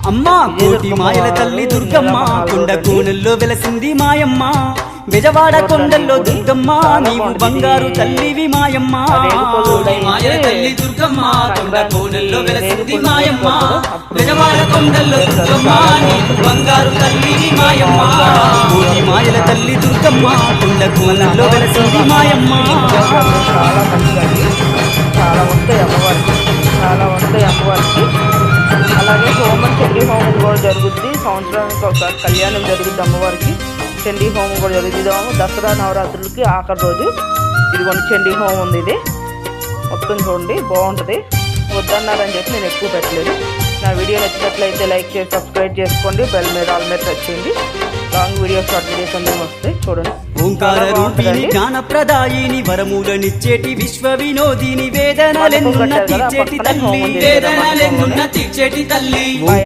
అమ్మా కోటి మాయల తల్లి దుర్గమ్మ కొండ కోనల్లో వెలసింది మాయమ్మ బెజవాడ కొండల్లో దుర్గమ్మ నీవు బంగారు తల్లివి మాయమ్మ కోటి మాయల తల్లి దుర్గమ్మ కొండ కోనల్లో వెలసింది మాయమ్మ బెజవాడ కొండల్లో దుర్గమ్మ నీవు బంగారు తల్లివి మాయమ్మ కోటి మాయల తల్లి దుర్గమ్మ కొండ కోనల్లో వెలసింది మాయమ్మ చాలా మంచిదండి, చాలా వస్తాయి అమ్మవారికి, చాలా వస్తాయి అమ్మవారికి. అలాగే హోమం చండీ హోమం కూడా జరుగుద్ది, సంవత్సరానికి ఒక కళ్యాణం జరుగుద్ది అమ్మవారికి. చండీ హోమం కూడా జరుగుతుంది. దసరా నవరాత్రులకి ఆఖరి రోజు ఇదిగోండి చండీ హోమం ఉంది. ఇది మొత్తం చూడండి బాగుంటుంది. వద్దన్నారని చెప్పి నేను ఎక్కువ పెట్టలేదు. నా వీడియో నచ్చినట్లయితే లైక్ చేసి సబ్స్క్రైబ్ చేసుకోండి, బెల్ మీద ఆల్ మీద టచ్ చేయండి. లాంగ్ వీడియో షార్ట్ వీడియోస్ అన్నీ వస్తాయి చూడండి. ఓంకార రూపిణి జ్ఞాన ప్రదాయిని వరములనిచ్చేటి విశ్వ వినోదిని వేదనలెన్నున్న తీర్చేటి తల్లి వేదనలెన్నున్న తీర్చేటి తల్లి.